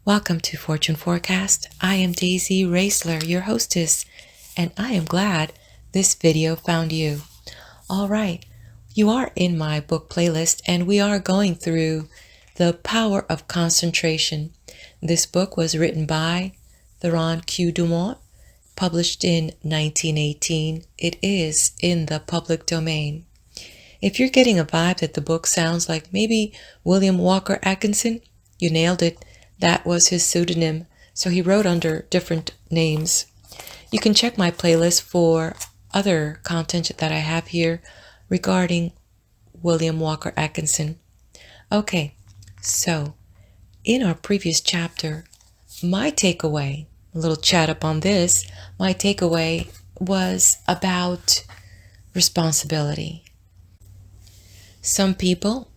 Welcome to Fortune Forecast. I am Daisy Raisler, your hostess, and I am glad this video found you. All right, you are in my book playlist, and we are going through The Power of Concentration. This book was written by Theron Q. Dumont, published in 1918. It is in the public domain. If you're getting a vibe that the book sounds like maybe William Walker Atkinson, you nailed it. That was his pseudonym, so he wrote under different names. You can check my playlist for other content that I have here regarding William Walker Atkinson. Okay, so in our previous chapter, my takeaway, a little chat up on this, my takeaway was about responsibility. Some people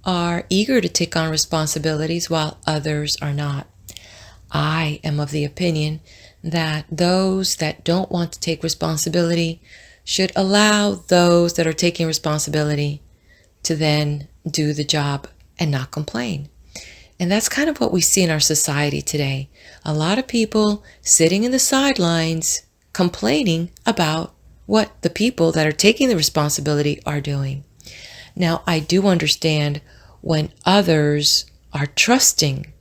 are eager to take on responsibilities while others are not. I am of the opinion that those that don't want to take responsibility should allow those that are taking responsibility to then do the job and not complain. And that's kind of what we see in our society today. A lot of people sitting in the sidelines complaining about what the people that are taking the responsibility are doing. Now, I do understand when others are trusting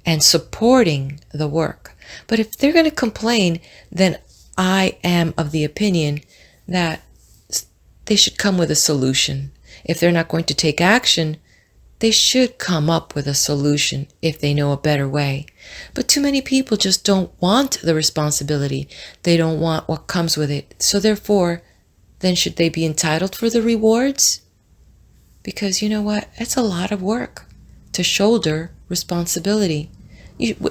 and supporting the work. But if they're going to complain, then I am of the opinion that they should come with a solution. If they're not going to take action, they should come up with a solution if they know a better way. But too many people just don't want the responsibility. They don't want what comes with it. So therefore, then should they be entitled for the rewards? Because you know what? It's a lot of work to shoulder responsibility.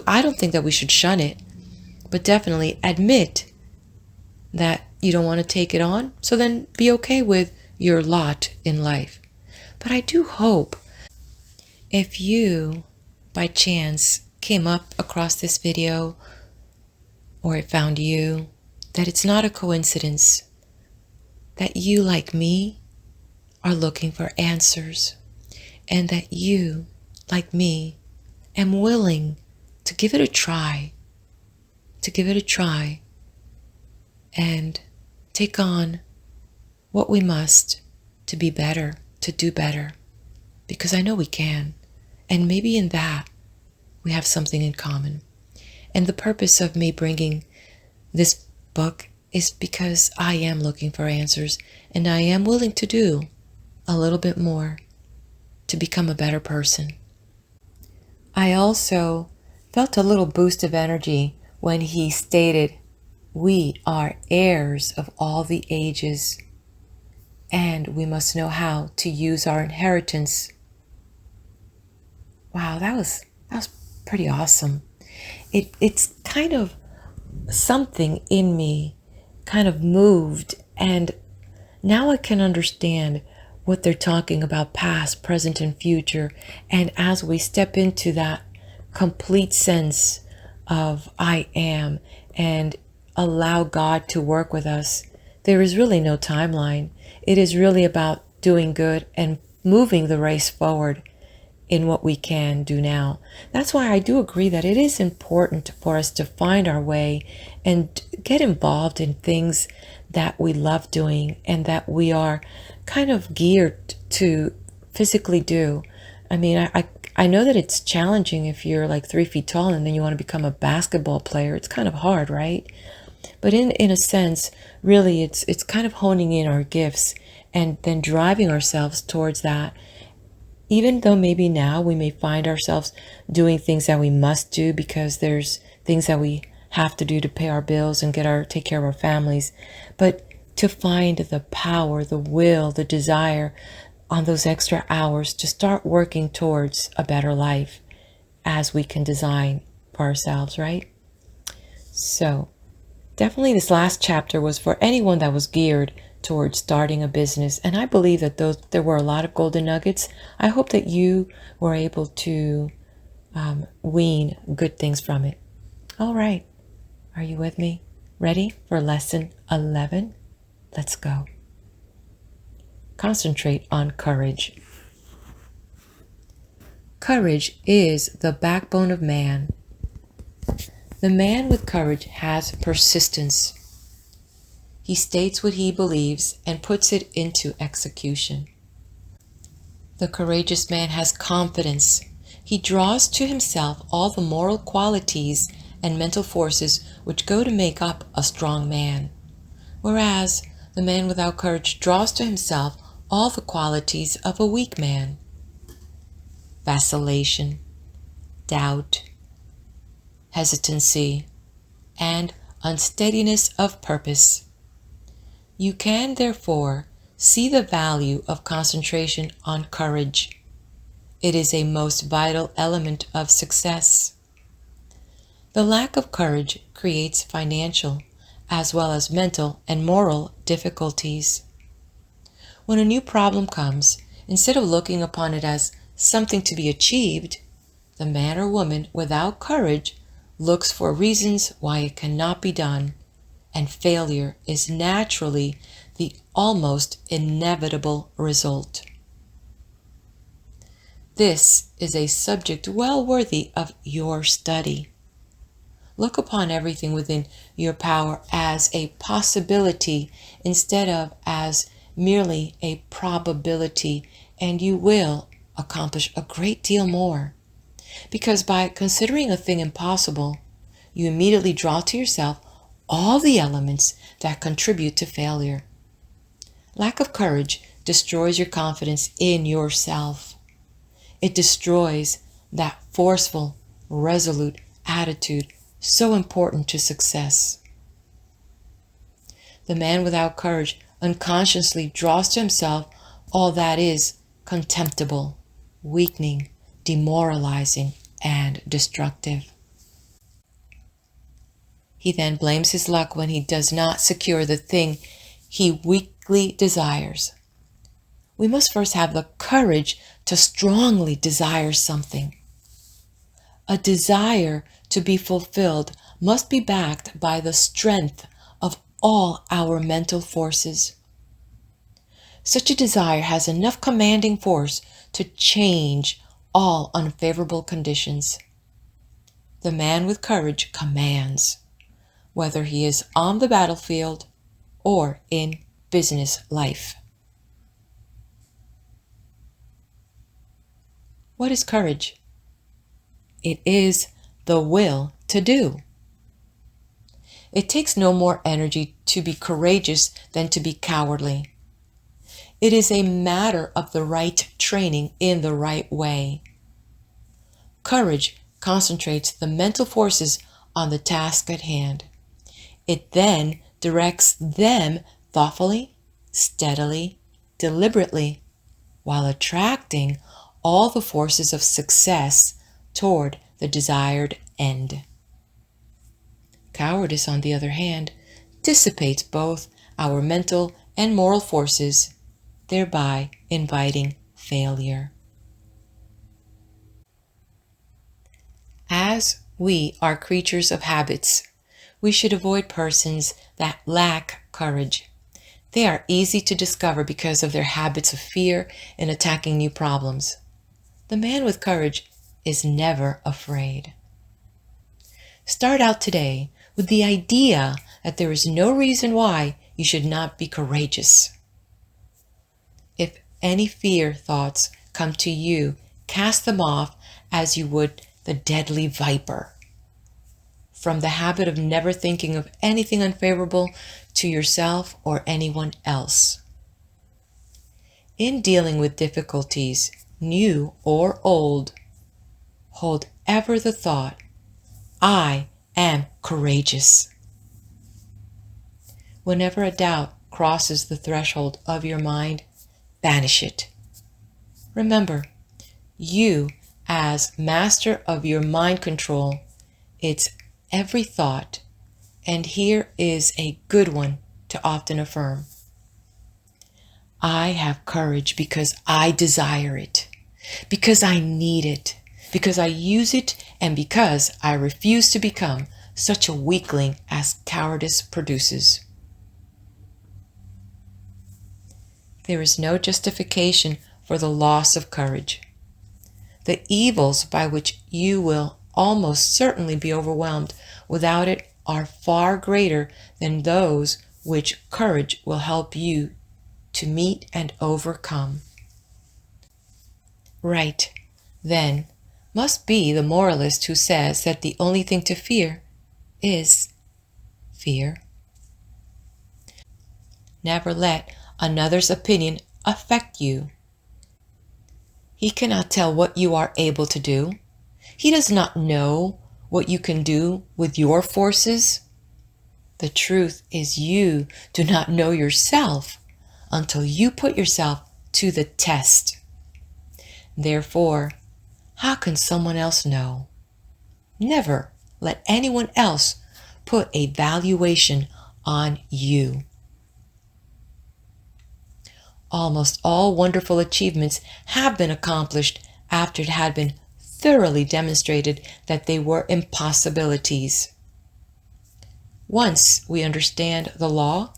I don't think that we should shun it, but definitely admit that you don't want to take it on. So then be okay with your lot in life. But I do hope if you, by chance, came up across this video or it found you, that it's not a coincidence that you, like me, are looking for answers, and that you, like me, am willing to give it a try, and take on what we must to be better, to do better, because I know we can, and maybe in that we have something in common. And the purpose of me bringing this book is because I am looking for answers, and I am willing to do a little bit more to become a better person. I also felt a little boost of energy when he stated, "We are heirs of all the ages, and we must know how to use our inheritance." Wow, that was pretty awesome. It's kind of something in me kind of moved, and now I can understand what they're talking about, past, present, and future. And as we step into that complete sense of I am and allow God to work with us, there is really no timeline. It is really about doing good and moving the race forward in what we can do now. That's why I do agree that it is important for us to find our way and get involved in things that we love doing and that we are kind of geared to physically do. I mean, I know that it's challenging if you're like 3 feet tall and then you want to become a basketball player. It's kind of hard, right? But in a sense, really, it's kind of honing in our gifts and then driving ourselves towards that. Even though maybe now we may find ourselves doing things that we must do because there's things that we have to do to pay our bills and take care of our families, but to find the power, the will, the desire on those extra hours to start working towards a better life as we can design for ourselves, right? So definitely this last chapter was for anyone that was geared towards starting a business, and I believe that there were a lot of golden nuggets. I hope that you were able to wean good things from it. All right, are you with me? Ready for lesson 11? Let's go. Concentrate on courage. Courage is the backbone of man. The man with courage has persistence. He states what he believes and puts it into execution. The courageous man has confidence. He draws to himself all the moral qualities and mental forces which go to make up a strong man, whereas the man without courage draws to himself all the qualities of a weak man: vacillation, doubt, hesitancy, and unsteadiness of purpose. You can, therefore, see the value of concentration on courage. It is a most vital element of success. The lack of courage creates financial, as well as mental and moral difficulties. When a new problem comes, instead of looking upon it as something to be achieved, the man or woman without courage looks for reasons why it cannot be done, and failure is naturally the almost inevitable result. This is a subject well worthy of your study. Look upon everything within your power as a possibility instead of as merely a probability, and you will accomplish a great deal more. Because by considering a thing impossible, you immediately draw to yourself all the elements that contribute to failure. Lack of courage destroys your confidence in yourself. It destroys that forceful, resolute attitude so important to success. The man without courage unconsciously draws to himself all that is contemptible, weakening, demoralizing, and destructive. He then blames his luck when he does not secure the thing he weakly desires. We must first have the courage to strongly desire something. A desire to be fulfilled must be backed by the strength of all our mental forces. Such a desire has enough commanding force to change all unfavorable conditions. The man with courage commands, whether he is on the battlefield or in business life. What is courage? It is the will to do. It takes no more energy to be courageous than to be cowardly. It is a matter of the right training in the right way. Courage concentrates the mental forces on the task at hand. It then directs them thoughtfully, steadily, deliberately, while attracting all the forces of success toward the desired end. Cowardice, on the other hand, dissipates both our mental and moral forces, thereby inviting failure. As we are creatures of habits, we should avoid persons that lack courage. They are easy to discover because of their habits of fear and attacking new problems. The man with courage is never afraid. Start out today with the idea that there is no reason why you should not be courageous. If any fear thoughts come to you, cast them off as you would the deadly viper. From the habit of never thinking of anything unfavorable to yourself or anyone else. In dealing with difficulties, new or old, hold ever the thought, I am courageous. Whenever a doubt crosses the threshold of your mind, banish it. Remember, you, as master of your mind control, it's every thought, and here is a good one to often affirm. I have courage because I desire it, because I need it, because I use it, and because I refuse to become such a weakling as cowardice produces. There is no justification for the loss of courage. The evils by which you will almost certainly be overwhelmed without it are far greater than those which courage will help you to meet and overcome. Right, then, must be the moralist who says that the only thing to fear is fear. Never let another's opinion affect you. He cannot tell what you are able to do. He does not know what you can do with your forces. The truth is you do not know yourself until you put yourself to the test. Therefore, how can someone else know? Never let anyone else put a valuation on you. Almost all wonderful achievements have been accomplished after it had been thoroughly demonstrated that they were impossibilities. Once we understand the law,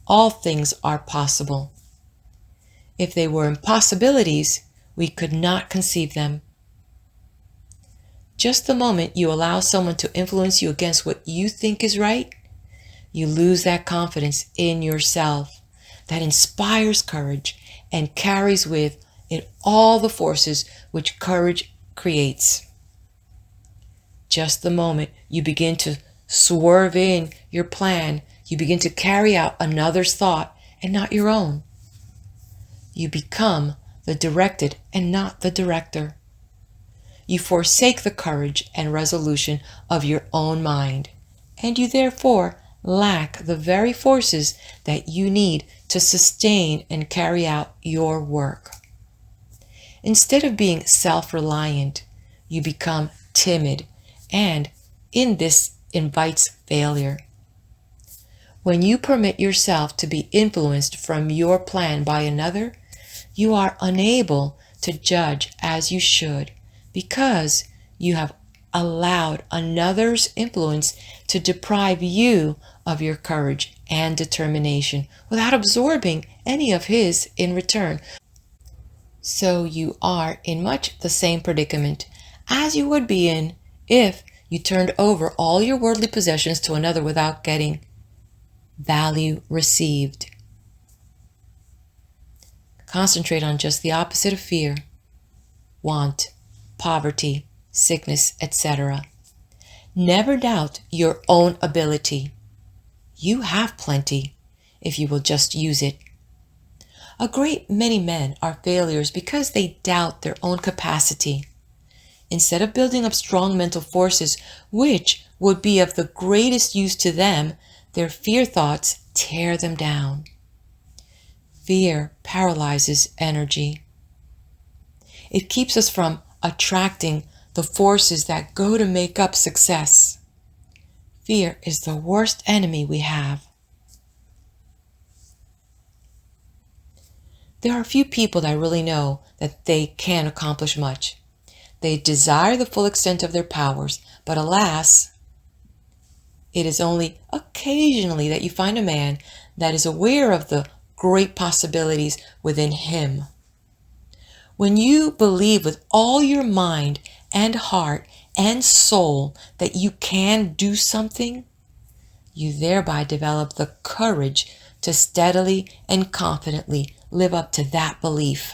all things are possible. If they were impossibilities, we could not conceive them. Just the moment you allow someone to influence you against what you think is right, you lose that confidence in yourself that inspires courage and carries with it all the forces which courage creates. Just the moment you begin to swerve in your plan, you begin to carry out another's thought and not your own. You become the directed and not the director. You forsake the courage and resolution of your own mind, and you therefore lack the very forces that you need to sustain and carry out your work. Instead of being self-reliant, you become timid, and in this invites failure. When you permit yourself to be influenced from your plan by another, you are unable to judge as you should because you have allowed another's influence to deprive you of your courage and determination without absorbing any of his in return. So you are in much the same predicament as you would be in if you turned over all your worldly possessions to another without getting value received. Concentrate on just the opposite of fear: want, poverty, sickness, etc. Never doubt your own ability. You have plenty if you will just use it. A great many men are failures because they doubt their own capacity. Instead of building up strong mental forces which would be of the greatest use to them, their fear thoughts tear them down. Fear paralyzes energy. It keeps us from attracting the forces that go to make up success. Fear is the worst enemy we have. There are few people that really know that they can accomplish much. They desire the full extent of their powers, but alas, it is only occasionally that you find a man that is aware of the great possibilities within him. When you believe with all your mind and heart and soul that you can do something, you thereby develop the courage to steadily and confidently live up to that belief.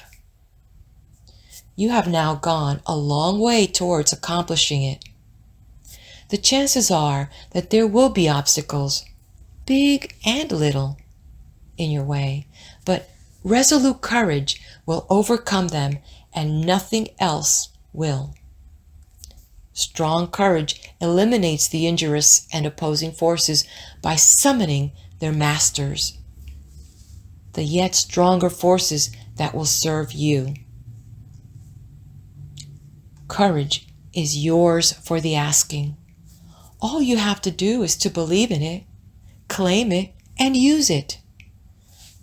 You have now gone a long way towards accomplishing it. The chances are that there will be obstacles, big and little, in your way, but resolute courage will overcome them and nothing else will. Strong courage eliminates the injurious and opposing forces by summoning their masters, the yet stronger forces that will serve you. Courage is yours for the asking. All you have to do is to believe in it, claim it, and use it.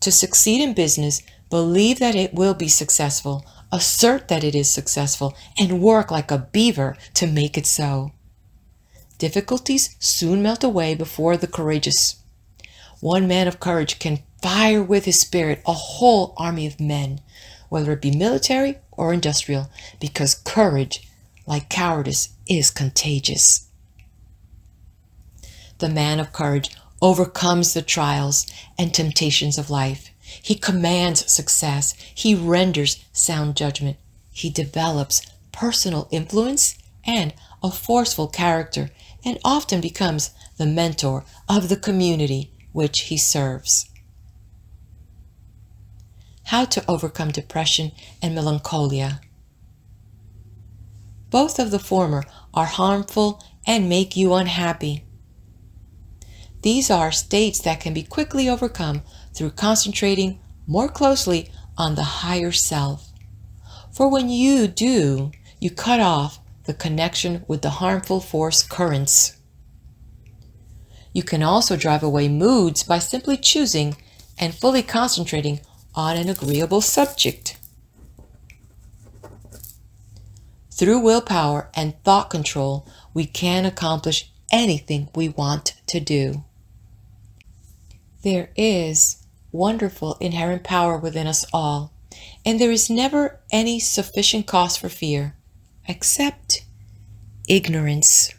To succeed in business, believe that it will be successful, assert that it is successful, and work like a beaver to make it so. Difficulties soon melt away before the courageous. One man of courage can fire with his spirit a whole army of men, whether it be military or industrial, because courage, like cowardice, is contagious. The man of courage overcomes the trials and temptations of life. He commands success. He renders sound judgment. He develops personal influence and a forceful character, and often becomes the mentor of the community which he serves. How to overcome depression and melancholia. Both of the former are harmful and make you unhappy. These are states that can be quickly overcome through concentrating more closely on the higher self. For when you do, you cut off the connection with the harmful force currents. You can also drive away moods by simply choosing and fully concentrating on an agreeable subject. Through willpower and thought control, we can accomplish anything we want to do. There is wonderful inherent power within us all, and there is never any sufficient cause for fear, except ignorance.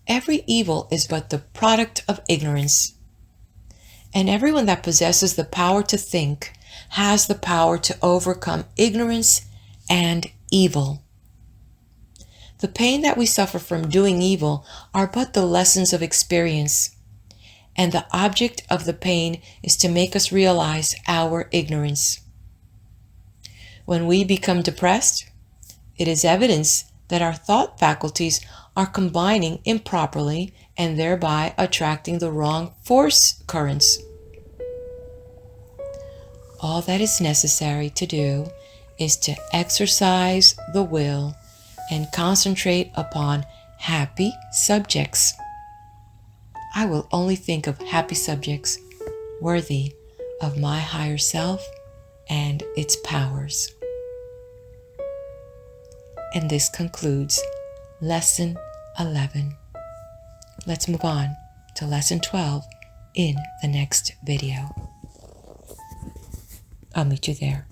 Every evil is but the product of ignorance, and everyone that possesses the power to think has the power to overcome ignorance and evil. The pain that we suffer from doing evil are but the lessons of experience, and the object of the pain is to make us realize our ignorance. When we become depressed, it is evidence that our thought faculties are combining improperly and thereby attracting the wrong force currents. All that is necessary to do is to exercise the will and concentrate upon happy subjects. I will only think of happy subjects worthy of my higher self and its powers. And this concludes Lesson 11. Let's move on to Lesson 12 in the next video. I'll meet you there.